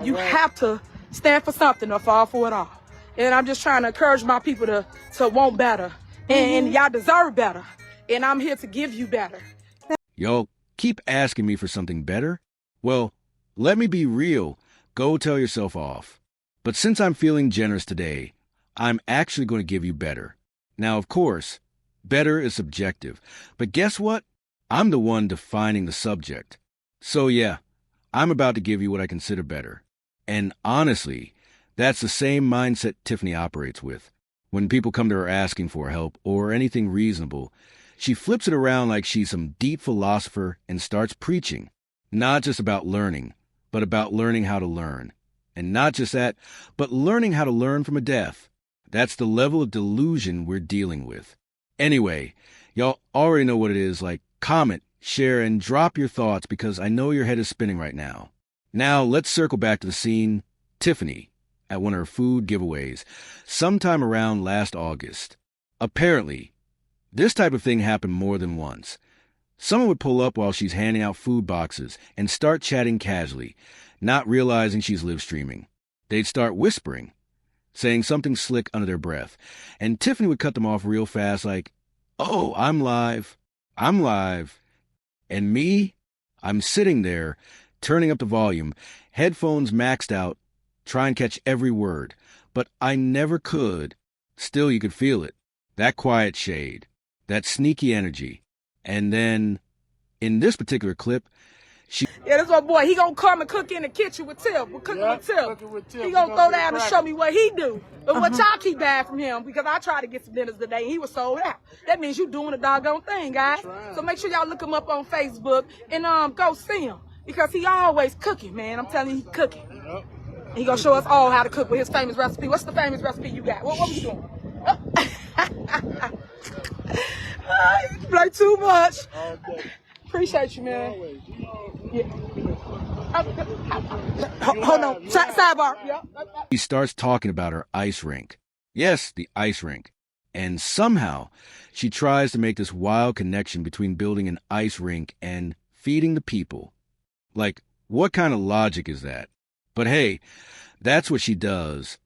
You have to stand for something or fall for it all. And I'm just trying to encourage my people to want better. And y'all deserve better. And I'm here to give you better. Y'all keep asking me for something better? Well, let me be real. Go tell yourself off. But since I'm feeling generous today, I'm actually going to give you better. Now, of course, better is subjective. But guess what? I'm the one defining the subject. So yeah, I'm about to give you what I consider better. And honestly, that's the same mindset Tiffany operates with. When people come to her asking for help or anything reasonable, she flips it around like she's some deep philosopher and starts preaching. Not just about learning, but about learning how to learn. And not just that, but learning how to learn from a death. That's the level of delusion we're dealing with. Anyway, y'all already know what it is. Like, comment, share, and drop your thoughts because I know your head is spinning right now. Now, let's circle back to the scene. Tiffany, at one of her food giveaways, sometime around last August. Apparently, this type of thing happened more than once. Someone would pull up while she's handing out food boxes and start chatting casually, not realizing she's live streaming. They'd start whispering, saying something slick under their breath, and Tiffany would cut them off real fast like, "Oh, I'm live. I'm live." And me, I'm sitting there, turning up the volume, headphones maxed out, try and catch every word. But I never could. Still, you could feel it. That quiet shade. That sneaky energy. And then, in this particular clip, Yeah, this my boy. He gonna come and cook in the kitchen with Tiff. We're cooking with Tiff. He gonna throw down and show me what he do. But what y'all keep buying from him, because I tried to get some dinners today and he was sold out. That means you doing a doggone thing, guys. So make sure y'all look him up on Facebook and go see him. Because he always cooking, man. I'm telling you, he cooking. He gonna show us all how to cook with his famous recipe. What's the famous recipe you got? What we doing? You play too much. Appreciate you, man. Yeah. Hold on. Sidebar. He starts talking about her ice rink. Yes, the ice rink. And somehow, she tries to make this wild connection between building an ice rink and feeding the people. Like, what kind of logic is that? But hey, that's what she does.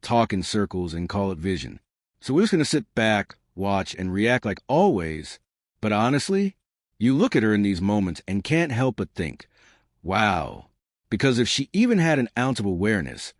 Talk in circles and call it vision. So we're just going to sit back, watch, and react like always. But honestly, you look at her in these moments and can't help but think, wow. Because if she even had an ounce of awareness,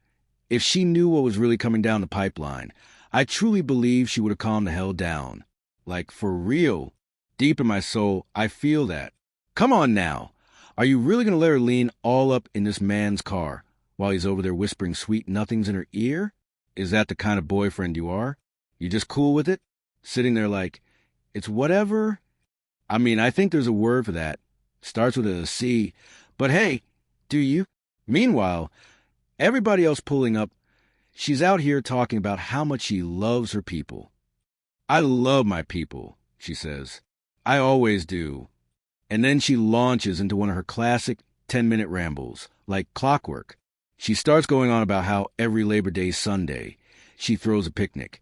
if she knew what was really coming down the pipeline, I truly believe she would have calmed the hell down. Like, for real. Deep in my soul, I feel that. Come on now. Are you really going to let her lean all up in this man's car while he's over there whispering sweet nothings in her ear? Is that the kind of boyfriend you are? You just cool with it? Sitting there like, it's whatever? I mean, I think there's a word for that. Starts with a C. But hey, do you? Meanwhile, everybody else pulling up, she's out here talking about how much she loves her people. I love my people, she says. I always do. And then she launches into one of her classic 10-minute rambles, like clockwork. She starts going on about how every Labor Day Sunday she throws a picnic.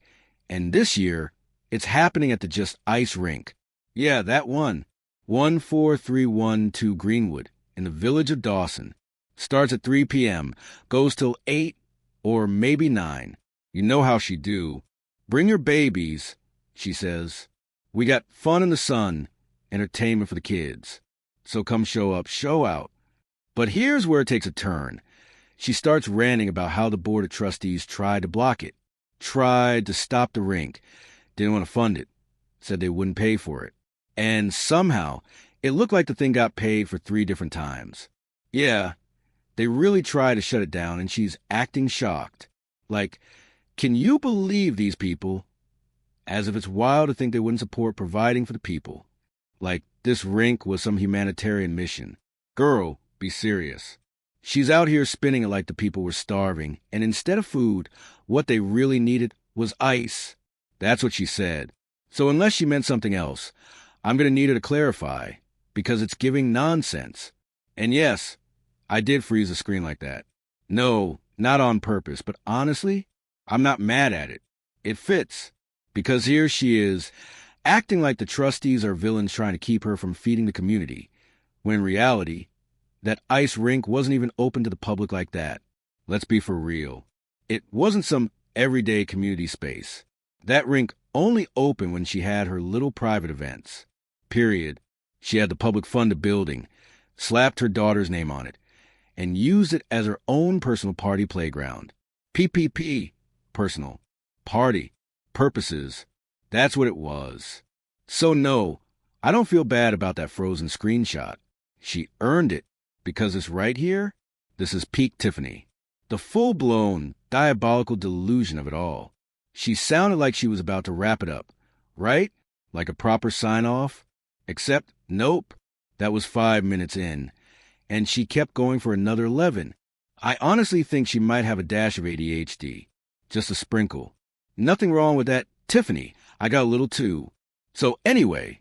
And this year, it's happening at the Just Ice Rink. Yeah, that one. 14312 Greenwood, in the village of Dawson. Starts at 3 p.m., goes till 8 or maybe 9. You know how she do. Bring your babies, she says. We got fun in the sun, entertainment for the kids. So come show up, show out. But here's where it takes a turn. She starts ranting about how the Board of Trustees tried to block it, tried to stop the rink, didn't want to fund it, said they wouldn't pay for it. And somehow, it looked like the thing got paid for 3 different times. Yeah, they really tried to shut it down, and she's acting shocked. Like, can you believe these people? As if it's wild to think they wouldn't support providing for the people. Like this rink was some humanitarian mission. Girl, be serious. She's out here spinning it like the people were starving, and instead of food, what they really needed was ice. That's what she said. So unless she meant something else, I'm going to need her to clarify, because it's giving nonsense. And yes, I did freeze the screen like that. No, not on purpose, but honestly, I'm not mad at it. It fits. Because here she is, acting like the trustees are villains trying to keep her from feeding the community, when in reality, that ice rink wasn't even open to the public like that. let's be for real. It wasn't some everyday community space. That rink only opened when she had her little private events. Period. She had the public fund a building, slapped her daughter's name on it, and used it as her own personal party playground. PPP. Personal. Party. Purposes. That's what it was. So no, I don't feel bad about that frozen screenshot. She earned it, because this right here, this is peak Tiffany. The full-blown, diabolical delusion of it all. She sounded like she was about to wrap it up, right? Like a proper sign-off. Except, nope, that was 5 minutes in. And she kept going for another 11. I honestly think she might have a dash of ADHD. Just a sprinkle. Nothing wrong with that, Tiffany. I got a little too. So anyway,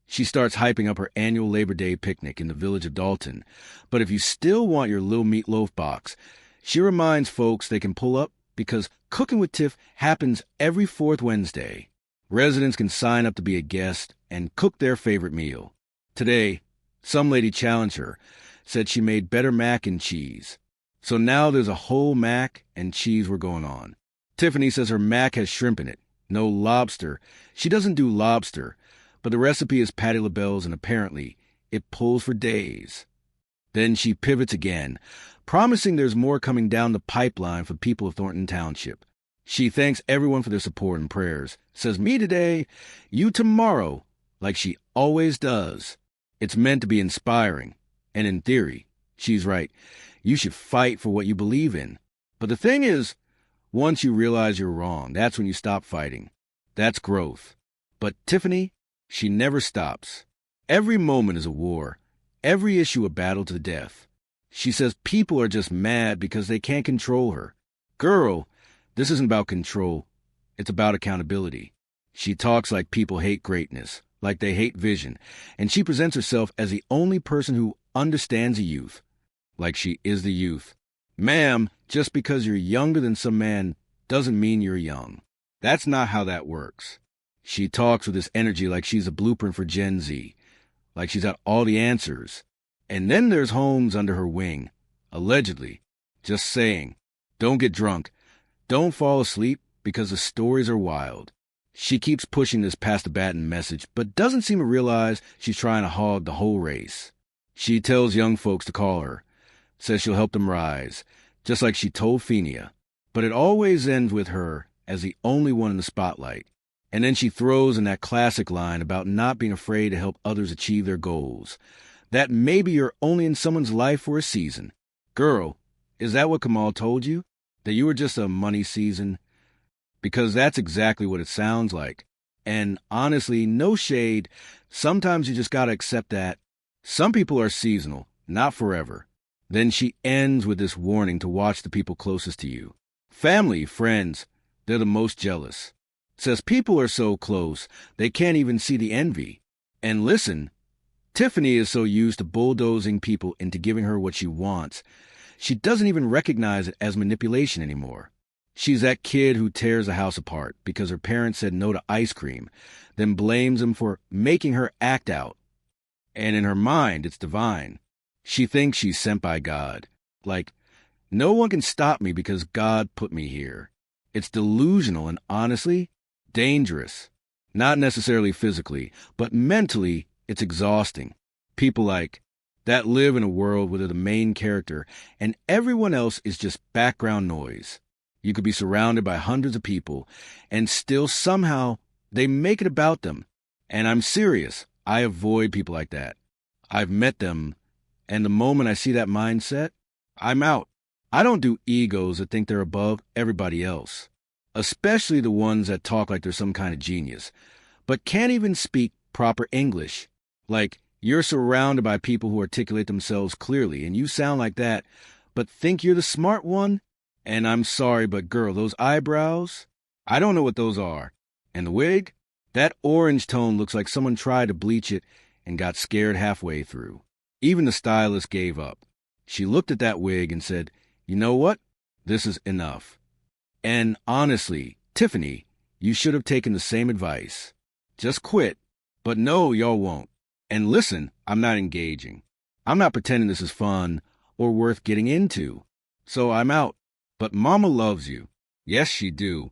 she starts hyping up her annual Labor Day picnic in the village of Dalton. But if you still want your little meatloaf box, she reminds folks they can pull up because Cooking with Tiff happens every fourth Wednesday. Residents can sign up to be a guest and cook their favorite meal. Today, some lady challenged her, said she made better mac and cheese. So now there's a whole mac and cheese we're going on. Tiffany says her mac has shrimp in it, no lobster. She doesn't do lobster, but the recipe is Patti LaBelle's and apparently it pulls for days. Then she pivots again, promising there's more coming down the pipeline for people of Thornton Township. She thanks everyone for their support and prayers, says me today, you tomorrow, like she always does. It's meant to be inspiring, and in theory, she's right. You should fight for what you believe in. But the thing is, once you realize you're wrong, that's when you stop fighting. That's growth. But Tiffany, she never stops. Every moment is a war. Every issue a battle to the death. She says people are just mad because they can't control her. Girl, this isn't about control. It's about accountability. She talks like people hate greatness, like they hate vision, and she presents herself as the only person who understands a youth, like she is the youth. Ma'am, just because you're younger than some man doesn't mean you're young. That's not how that works. She talks with this energy like she's a blueprint for Gen Z, like she's got all the answers. And then there's Holmes under her wing, allegedly, just saying, don't get drunk, don't fall asleep because the stories are wild. She keeps pushing this pass the baton message, but doesn't seem to realize she's trying to hog the whole race. She tells young folks to call her, says she'll help them rise, just like she told Phenia. But it always ends with her as the only one in the spotlight. And then she throws in that classic line about not being afraid to help others achieve their goals. That maybe you're only in someone's life for a season. Girl, is that what Kamal told you? That you were just a money season? Because that's exactly what it sounds like. And honestly, no shade, sometimes you just gotta accept that. Some people are seasonal, not forever. Then she ends with this warning to watch the people closest to you. Family, friends, they're the most jealous. Says people are so close, they can't even see the envy. And listen, Tiffany is so used to bulldozing people into giving her what she wants, she doesn't even recognize it as manipulation anymore. She's that kid who tears a house apart because her parents said no to ice cream, then blames them for making her act out. And in her mind, it's divine. She thinks she's sent by God. Like, no one can stop me because God put me here. It's delusional and honestly, dangerous. Not necessarily physically, but mentally, it's exhausting. People like that live in a world where they're the main character and everyone else is just background noise. You could be surrounded by hundreds of people and still somehow they make it about them. And I'm serious. I avoid people like that. I've met them, and the moment I see that mindset, I'm out. I don't do egos that think they're above everybody else, especially the ones that talk like they're some kind of genius, but can't even speak proper English. Like, you're surrounded by people who articulate themselves clearly, and you sound like that, but think you're the smart one? And I'm sorry, but girl, those eyebrows, I don't know what those are. And the wig? That orange tone looks like someone tried to bleach it and got scared halfway through. Even the stylist gave up. She looked at that wig and said, you know what? This is enough. And honestly, Tiffany, you should have taken the same advice. Just quit. But no, y'all won't. And listen, I'm not engaging. I'm not pretending this is fun or worth getting into. So I'm out. But Mama loves you. Yes, she do.